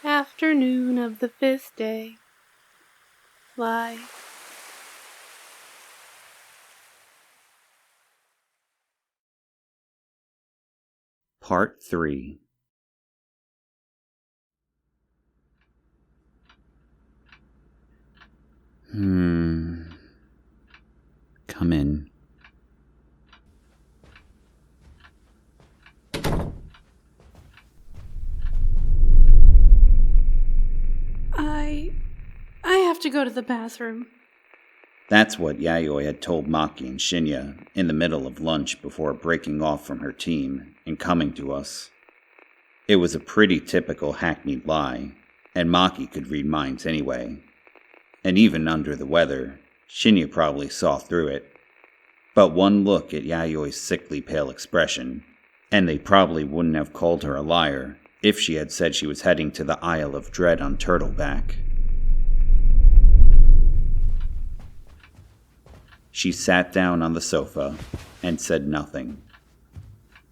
Afternoon of the 5th day. Lie. Part 3. Come in. I have to go to the bathroom. That's what Yayoi had told Maki and Shinya in the middle of lunch before breaking off from her team and coming to us. It was a pretty typical hackneyed lie, and Maki could read minds anyway. And even under the weather, Shinya probably saw through it. But one look at Yayoi's sickly pale expression, and they probably wouldn't have called her a liar if she had said she was heading to the Isle of Dread on Turtleback. She sat down on the sofa and said nothing.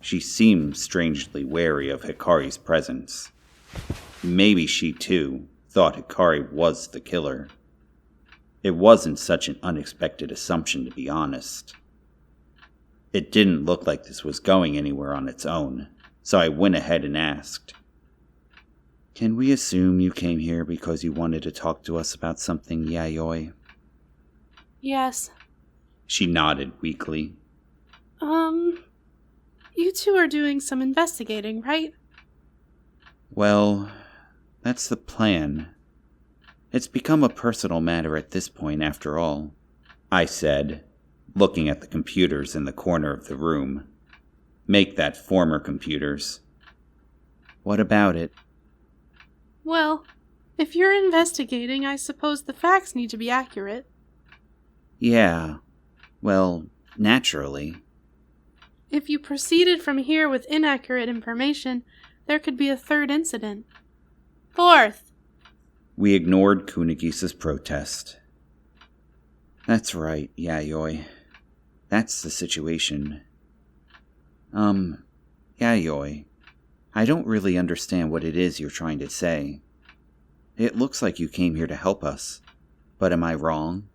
She seemed strangely wary of Hikari's presence. Maybe she, too, thought Hikari was the killer. It wasn't such an unexpected assumption, to be honest. It didn't look like this was going anywhere on its own, so I went ahead and asked, "Can we assume you came here because you wanted to talk to us about something, Yayoi?" Yes. She nodded weakly. You two are doing some investigating, right? Well, that's the plan. It's become a personal matter at this point, after all, I said, looking at the computers in the corner of the room. Make that former computers. What about it? Well, if you're investigating, I suppose the facts need to be accurate. Yeah, well, naturally. If you proceeded from here with inaccurate information, there could be a third incident. Fourth! We ignored Kunigisa's protest. That's right, Yayoi. That's the situation. Yayoi, I don't really understand what it is you're trying to say. It looks like you came here to help us, but am I wrong?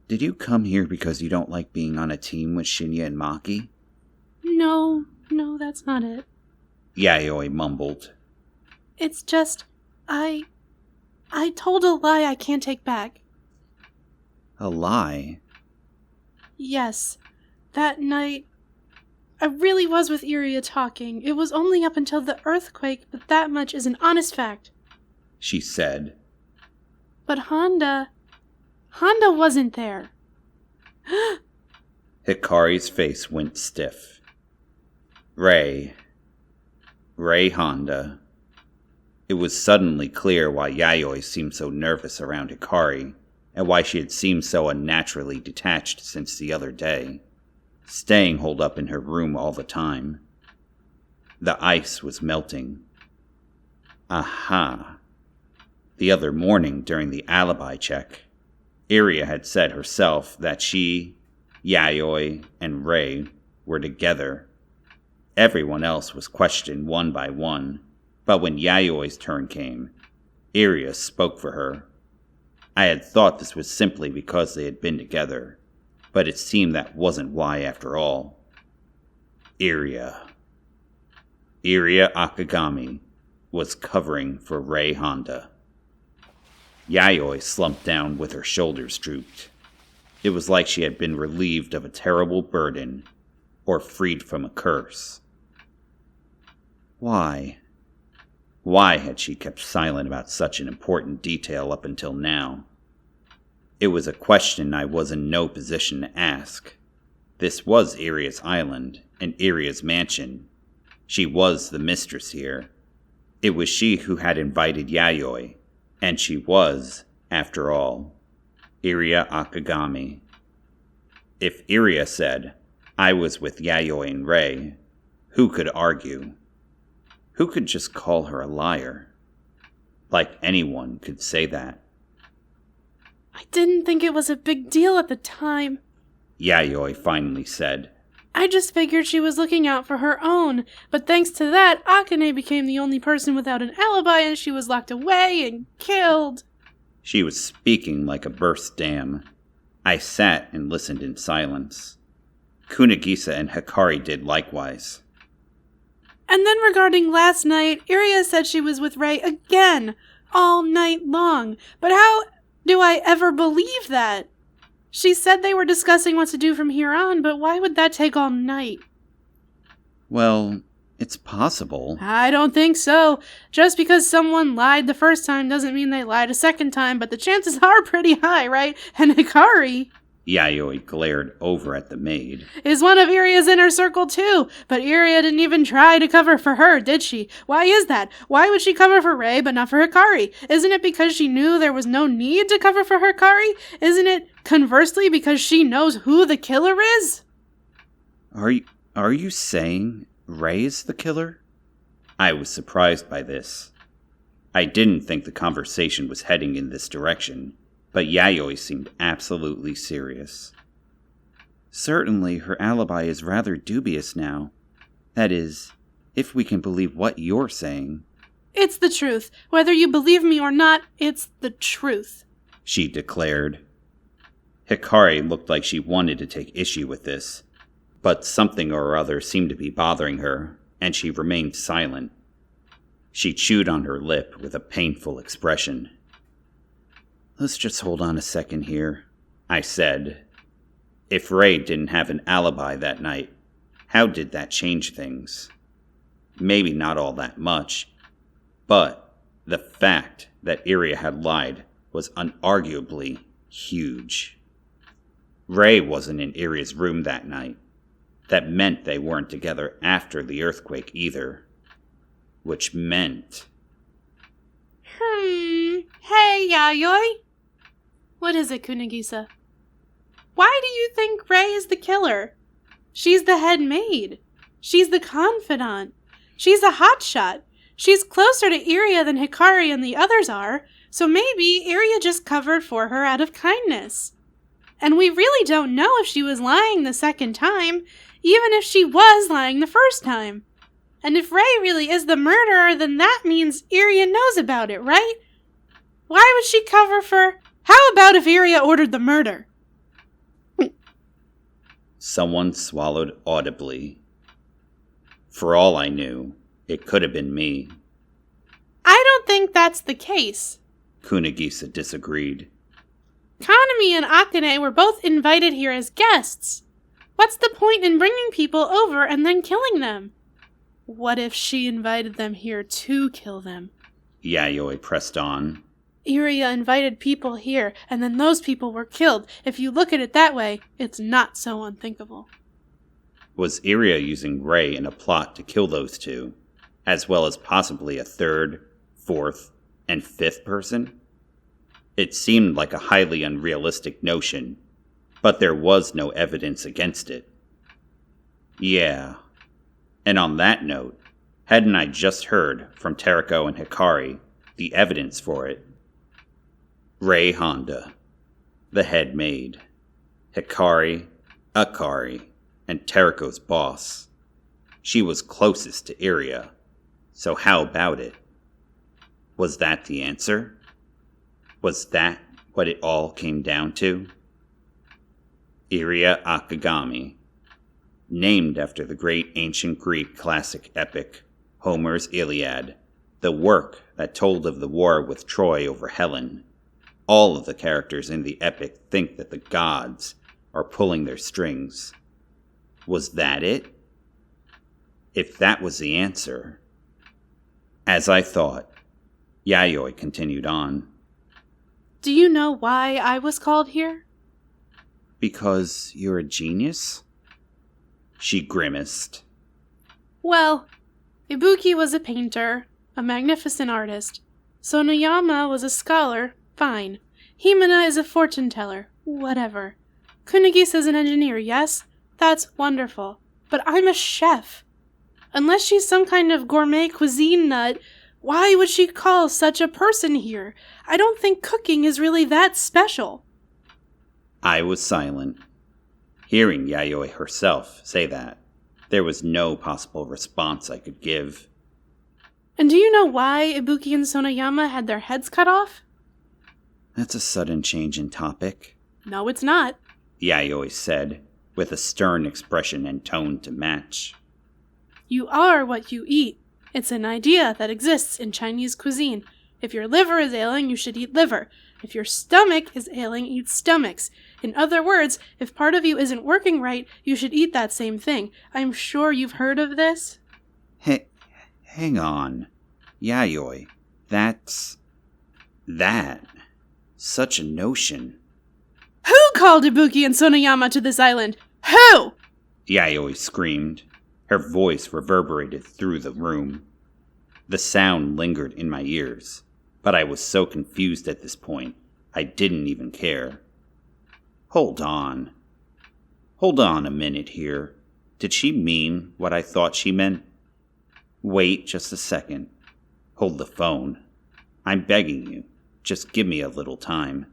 Did you come here because you don't like being on a team with Shinya and Maki? No, that's not it. Yayoi mumbled. It's just, I told a lie I can't take back. A lie? Yes, that night, I really was with Iria talking. It was only up until the earthquake, but that much is an honest fact. She said. But Honda wasn't there. Hikari's face went stiff. Ray Honda. It was suddenly clear why Yayoi seemed so nervous around Hikari, and why she had seemed so unnaturally detached since the other day, staying holed up in her room all the time. The ice was melting. Aha. The other morning during the alibi check, Iria had said herself that she, Yayoi, and Ray were together. Everyone else was questioned one by one, but when Yayoi's turn came, Iria spoke for her. I had thought this was simply because they had been together, but it seemed that wasn't why after all. Iria Akagami was covering for Ray Honda. Yayoi slumped down with her shoulders drooped. It was like she had been relieved of a terrible burden, or freed from a curse. Why? Why had she kept silent about such an important detail up until now? It was a question I was in no position to ask. This was Iria's island, and Iria's mansion. She was the mistress here. It was she who had invited Yayoi, and she was, after all, Iria Akagami. If Iria said, "I was with Yayoi and Ray," who could argue? Who could just call her a liar? Like anyone could say that. I didn't think it was a big deal at the time, Yayoi finally said. I just figured she was looking out for her own, but thanks to that, Akane became the only person without an alibi and she was locked away and killed. She was speaking like a burst dam. I sat and listened in silence. Kunigisa and Hikari did likewise. And then regarding last night, Iria said she was with Rei again, all night long. But how do I ever believe that? She said they were discussing what to do from here on, but why would that take all night? Well, it's possible. I don't think so. Just because someone lied the first time doesn't mean they lied a second time, but the chances are pretty high, right? And Hikari... Yayoi glared over at the maid. Is one of Iria's inner circle too, but Iria didn't even try to cover for her, did she? Why is that? Why would she cover for Rei but not for Hikari? Isn't it because she knew there was no need to cover for Hikari? Isn't it, conversely, because she knows who the killer is? Are you saying Rei is the killer? I was surprised by this. I didn't think the conversation was heading in this direction. But Yayoi seemed absolutely serious. Certainly, her alibi is rather dubious now. That is, if we can believe what you're saying. It's the truth. Whether you believe me or not, it's the truth, she declared. Hikari looked like she wanted to take issue with this, but something or other seemed to be bothering her, and she remained silent. She chewed on her lip with a painful expression. Let's just hold on a second here, I said. If Rei didn't have an alibi that night, how did that change things? Maybe not all that much, but the fact that Iria had lied was unarguably huge. Rei wasn't in Iria's room that night. That meant they weren't together after the earthquake either. Which meant... Hey, Yayoi? What is it, Kunigisa? Why do you think Rei is the killer? She's the head maid. She's the confidant. She's a hotshot. She's closer to Iria than Hikari and the others are, so maybe Iria just covered for her out of kindness. And we really don't know if she was lying the second time, even if she was lying the first time. And if Rei really is the murderer, then that means Iria knows about it, right? Why would she cover for... How about if Iria ordered the murder? Someone swallowed audibly. For all I knew, it could have been me. I don't think that's the case, Kunigisa disagreed. Kanami and Akane were both invited here as guests. What's the point in bringing people over and then killing them? What if she invited them here to kill them? Yayoi pressed on. Iria invited people here, and then those people were killed. If you look at it that way, it's not so unthinkable. Was Iria using Rei in a plot to kill those two, as well as possibly a third, fourth, and fifth person? It seemed like a highly unrealistic notion, but there was no evidence against it. Yeah. And on that note, hadn't I just heard from Terako and Hikari the evidence for it? Rei Honda, the head maid, Hikari, Akari, and Terako's boss. She was closest to Iria, so how about it? Was that the answer? Was that what it all came down to? Iria Akagami, named after the great ancient Greek classic epic, Homer's Iliad, the work that told of the war with Troy over Helen. All of the characters in the epic think that the gods are pulling their strings. Was that it? If that was the answer... As I thought, Yayoi continued on. Do you know why I was called here? Because you're a genius? She grimaced. Well, Ibuki was a painter, a magnificent artist. Sonoyama was a scholar, fine. Himena is a fortune teller, whatever. Kunigisa is an engineer, yes? That's wonderful. But I'm a chef. Unless she's some kind of gourmet cuisine nut, why would she call such a person here? I don't think cooking is really that special. I was silent. Hearing Yayoi herself say that, there was no possible response I could give. And do you know why Ibuki and Sonoyama had their heads cut off? That's a sudden change in topic, No, it's not. Yayoi said, with a stern expression and tone to match. You are what you eat. It's an idea that exists in Chinese cuisine. If your liver is ailing, you should eat liver. If your stomach is ailing, eat stomachs. In other words, if part of you isn't working right, you should eat that same thing. I'm sure you've heard of this. Hang on. Yayoi, that's... that. Such a notion. Who called Ibuki and Sonoyama to this island? Who? Yayoi screamed. Her voice reverberated through the room. The sound lingered in my ears, but I was so confused at this point, I didn't even care. Hold on a minute here. Did she mean what I thought she meant? Wait just a second. Hold the phone. I'm begging you. Just give me a little time.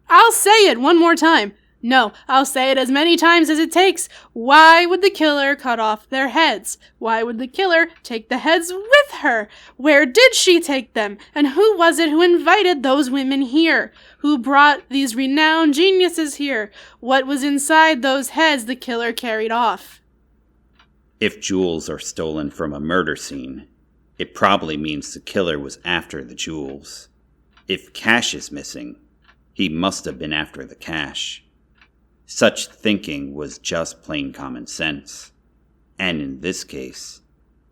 I'll say it one more time. No, I'll say it as many times as it takes. Why would the killer cut off their heads? Why would the killer take the heads with her? Where did she take them? And who was it who invited those women here? Who brought these renowned geniuses here? What was inside those heads the killer carried off? If jewels are stolen from a murder scene, it probably means the killer was after the jewels. If cash is missing, he must have been after the cash. Such thinking was just plain common sense. And in this case,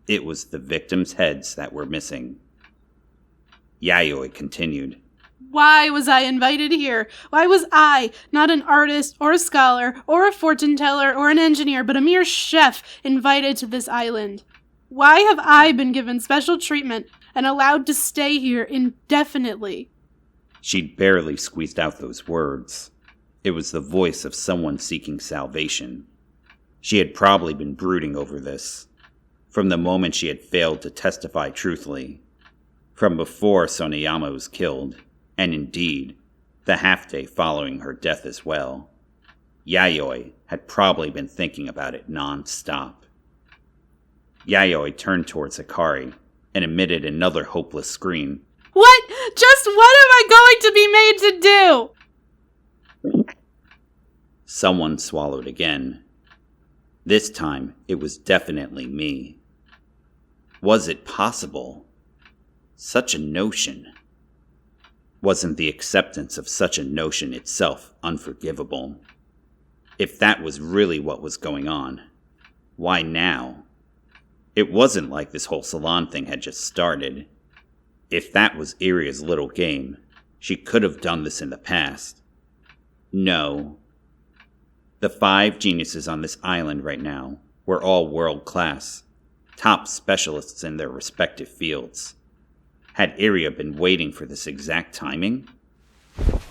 it was the victims' heads that were missing. Yayoi continued. Why was I invited here? Why was I, not an artist or a scholar or a fortune teller or an engineer, but a mere chef, invited to this island? Why have I been given special treatment and allowed to stay here indefinitely? She'd barely squeezed out those words. It was the voice of someone seeking salvation. She had probably been brooding over this, from the moment she had failed to testify truthfully, from before Sonoyama was killed, and indeed, the half-day following her death as well. Yayoi had probably been thinking about it non-stop. Yayoi turned towards Hikari and emitted another hopeless scream. What? Just what am I going to be made to do? Someone swallowed again. This time, it was definitely me. Was it possible? Such a notion. Wasn't the acceptance of such a notion itself unforgivable? If that was really what was going on, why now? It wasn't like this whole salon thing had just started. If that was Iria's little game, she could have done this in the past. No. The 5 geniuses on this island right now were all world-class, top specialists in their respective fields. Had Iria been waiting for this exact timing?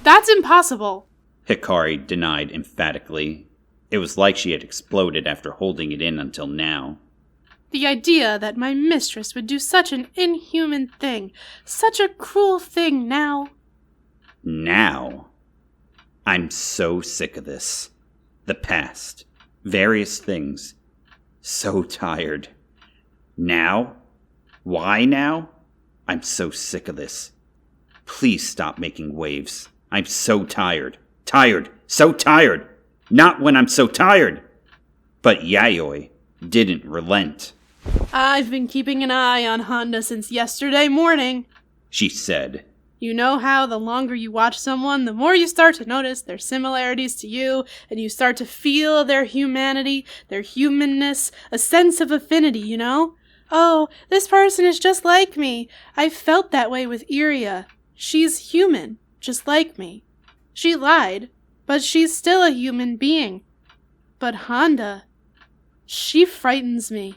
That's impossible, Hikari denied emphatically. It was like she had exploded after holding it in until now. The idea that my mistress would do such an inhuman thing, such a cruel thing now. Now? I'm so sick of this. The past. Various things. So tired. Now? Why now? I'm so sick of this. Please stop making waves. I'm so tired. Tired. So tired. Not when I'm so tired. But Yayoi didn't relent. I've been keeping an eye on Honda since yesterday morning, she said. You know how the longer you watch someone, the more you start to notice their similarities to you, and you start to feel their humanity, their humanness, a sense of affinity, you know? Oh, this person is just like me. I felt that way with Iria. She's human, just like me. She lied, but she's still a human being. But Honda, she frightens me.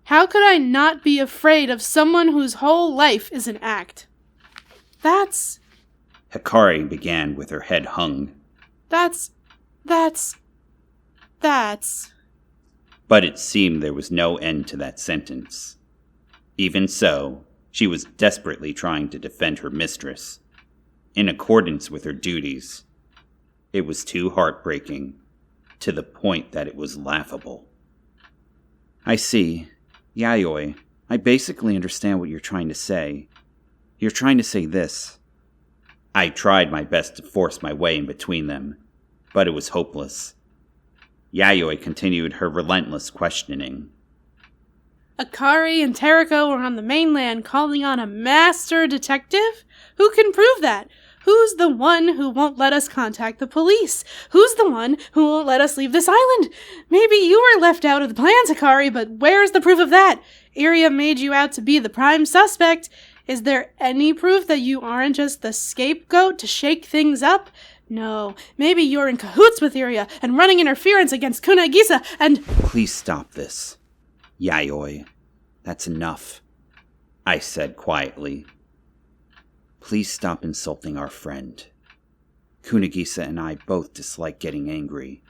How could I not be afraid of someone whose whole life is an act? That's... Hikari began with her head hung. That's... But it seemed there was no end to that sentence. Even so, she was desperately trying to defend her mistress, in accordance with her duties. It was too heartbreaking. to the point that it was laughable. I see. Yayoi, I basically understand what you're trying to say. You're trying to say this. I tried my best to force my way in between them, but it was hopeless. Yayoi continued her relentless questioning. Akari and Teriko are on the mainland calling on a master detective? Who can prove that? Who's the one who won't let us contact the police? Who's the one who won't let us leave this island? Maybe you were left out of the plans, Akari, but where's the proof of that? Iria made you out to be the prime suspect. Is there any proof that you aren't just the scapegoat to shake things up? No, maybe you're in cahoots with Iria and running interference against Kunagisa and— Please stop this. Yayoi, that's enough, I said quietly. Please stop insulting our friend. Kunagisa and I both dislike getting angry,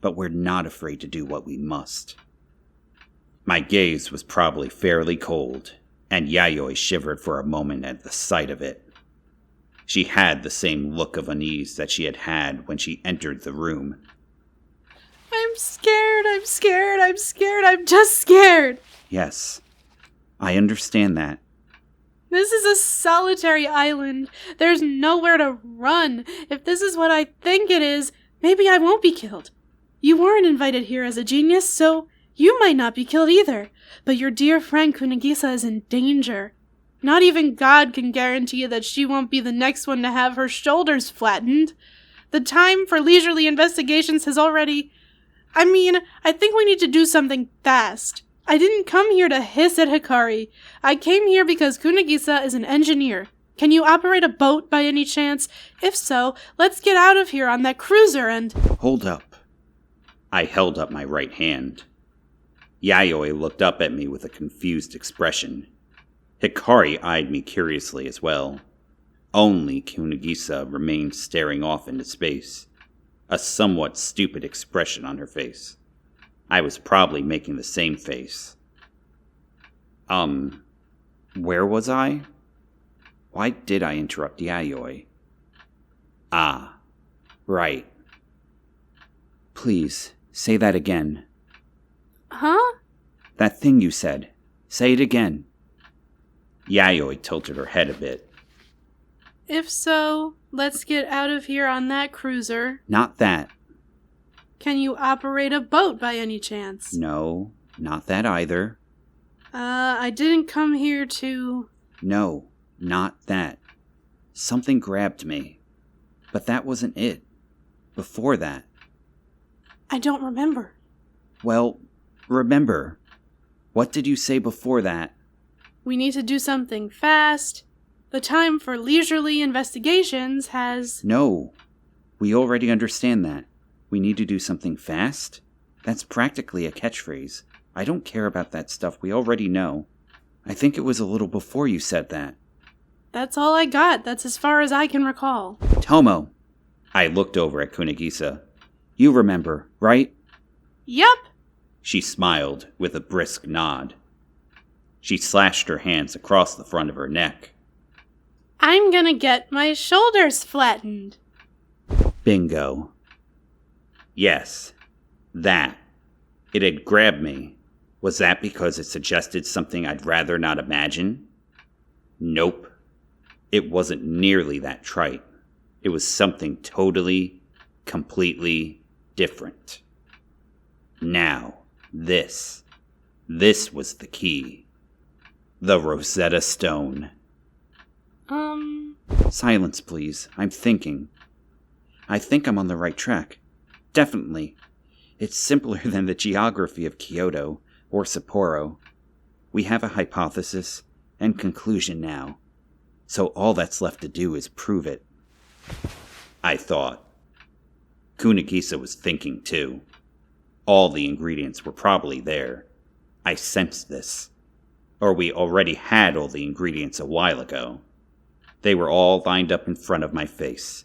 but we're not afraid to do what we must. My gaze was probably fairly cold, and Yayoi shivered for a moment at the sight of it. She had the same look of unease that she had had when she entered the room. I'm just scared. Yes, I understand that. This is a solitary island. There's nowhere to run. If this is what I think it is, maybe I won't be killed. You weren't invited here as a genius, so you might not be killed either. But your dear friend Kunagisa is in danger. Not even God can guarantee that she won't be the next one to have her shoulders flattened. The time for leisurely investigations has already— I think we need to do something fast. I didn't come here to hiss at Hikari. I came here because Kunagisa is an engineer. Can you operate a boat by any chance? If so, let's get out of here on that cruiser and— Hold up. I held up my right hand. Yayoi looked up at me with a confused expression. Hikari eyed me curiously as well. Only Kunagisa remained staring off into space, a somewhat stupid expression on her face. I was probably making the same face. Where was I? Why did I interrupt Yayoi? Ah, right. Please, say that again. Huh? That thing you said. Say it again. Yayoi tilted her head a bit. If so, let's get out of here on that cruiser. Not that. Can you operate a boat by any chance? No, not that either. I didn't come here to— No, not that. Something grabbed me. But that wasn't it. Before that. I don't remember. Well, remember. What did you say before that? We need to do something fast. The time for leisurely investigations has— No, we already understand that. We need to do something fast? That's practically a catchphrase. I don't care about that stuff. We already know. I think it was a little before you said that. That's all I got. That's as far as I can recall. Tomo! I looked over at Kunagisa. You remember, right? Yup. She smiled with a brisk nod. She slashed her hands across the front of her neck. I'm gonna get my shoulders flattened. Bingo. Yes, that. It had grabbed me. Was that because it suggested something I'd rather not imagine? Nope. It wasn't nearly that trite. It was something totally, completely different. Now, this was the key. The Rosetta Stone. Silence, please. I'm thinking. I think I'm on the right track. Definitely. It's simpler than the geography of Kyoto or Sapporo. We have a hypothesis and conclusion now. So all that's left to do is prove it. I thought. Kunagisa was thinking too. All the ingredients were probably there. I sensed this. Or we already had all the ingredients a while ago. They were all lined up in front of my face.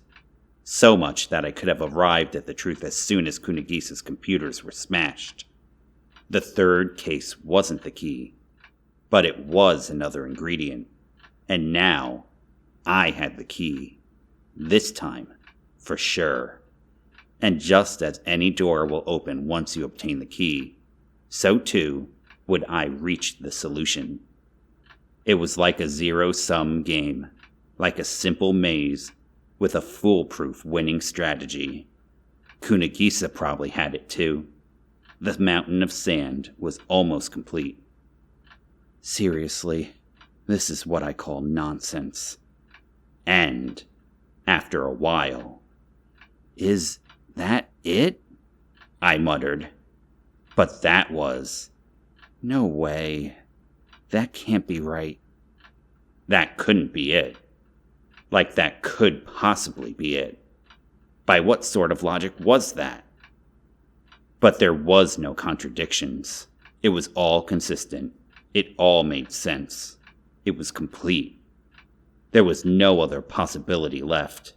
So much that I could have arrived at the truth as soon as Kunagisa's computers were smashed. The third case wasn't the key, but it was another ingredient. And now, I had the key. This time, for sure. And just as any door will open once you obtain the key, so too would I reach the solution. It was like a zero-sum game, like a simple maze with a foolproof winning strategy. Kunigisa probably had it too. The mountain of sand was almost complete. Seriously, this is what I call nonsense. And, after a while, "Is that it?" I muttered. But that was... No way. That can't be right. That couldn't be it. Like that could possibly be it. By what sort of logic was that? But there was no contradictions. It was all consistent. It all made sense. It was complete. There was no other possibility left.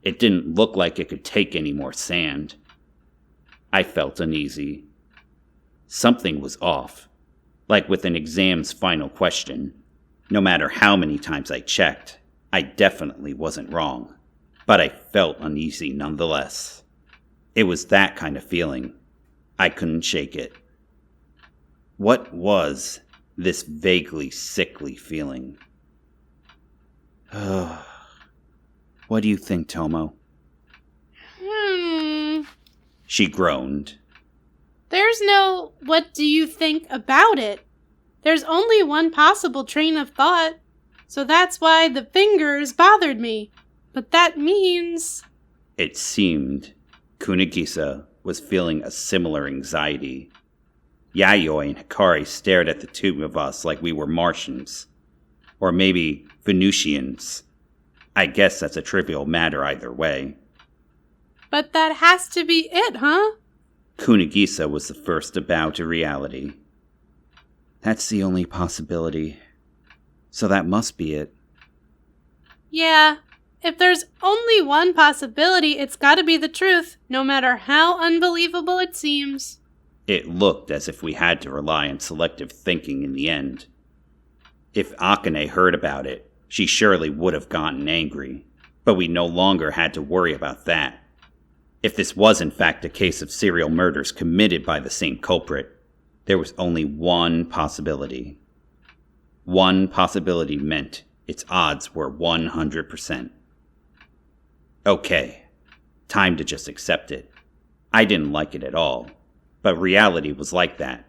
It didn't look like it could take any more sand. I felt uneasy. Something was off, like with an exam's final question. No matter how many times I checked, I definitely wasn't wrong, but I felt uneasy nonetheless. It was that kind of feeling. I couldn't shake it. What was this vaguely sickly feeling? What do you think, Tomo? She groaned. There's no "what do you think" about it. There's only one possible train of thought, so that's why the fingers bothered me. But that means... It seemed Kunigisa was feeling a similar anxiety. Yayoi and Hikari stared at the two of us like we were Martians. Or maybe Venusians. I guess that's a trivial matter either way. But that has to be it, huh? Kunigisa was the first to bow to reality. That's the only possibility. So that must be it. Yeah, if there's only one possibility, it's gotta be the truth, no matter how unbelievable it seems. It looked as if we had to rely on selective thinking in the end. If Akane heard about it, she surely would have gotten angry, but we no longer had to worry about that. If this was in fact a case of serial murders committed by the same culprit, there was only one possibility. One possibility meant its odds were 100%. Okay, time to just accept it. I didn't like it at all, but reality was like that.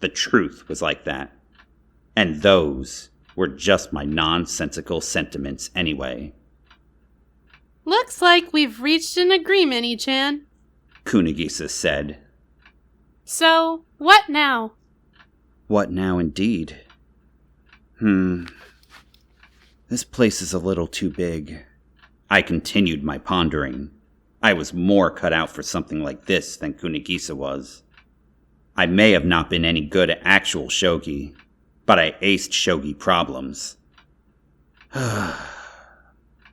The truth was like that. And those were just my nonsensical sentiments anyway. Looks like we've reached an agreement, Ichan, Kunigisa said. So, what now? What now indeed? This place is a little too big. I continued my pondering. I was more cut out for something like this than Kunigisa was. I may have not been any good at actual shogi, but I aced shogi problems.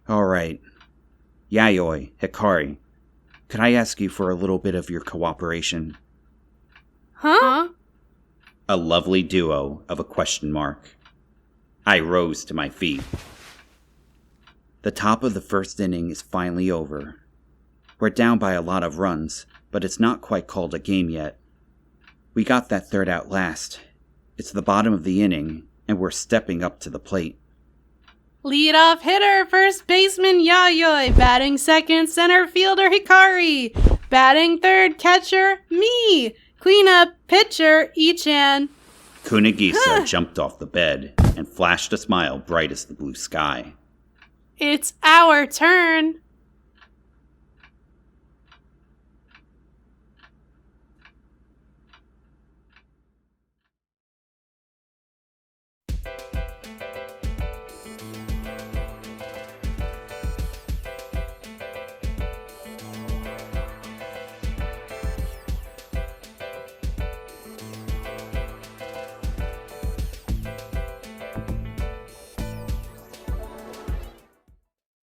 All right. Yayoi, Hikari, could I ask you for a little bit of your cooperation? Huh? A lovely duo of a question mark. I rose to my feet. The top of the first inning is finally over. We're down by a lot of runs, but it's not quite called a game yet. We got that third out last. It's the bottom of the inning, and we're stepping up to the plate. Leadoff hitter, first baseman Yayoi. Batting second, center fielder Hikari. Batting third, catcher, me. Cleanup, pitcher, Ichan. Kunigisa jumped off the bed and flashed a smile bright as the blue sky. It's our turn.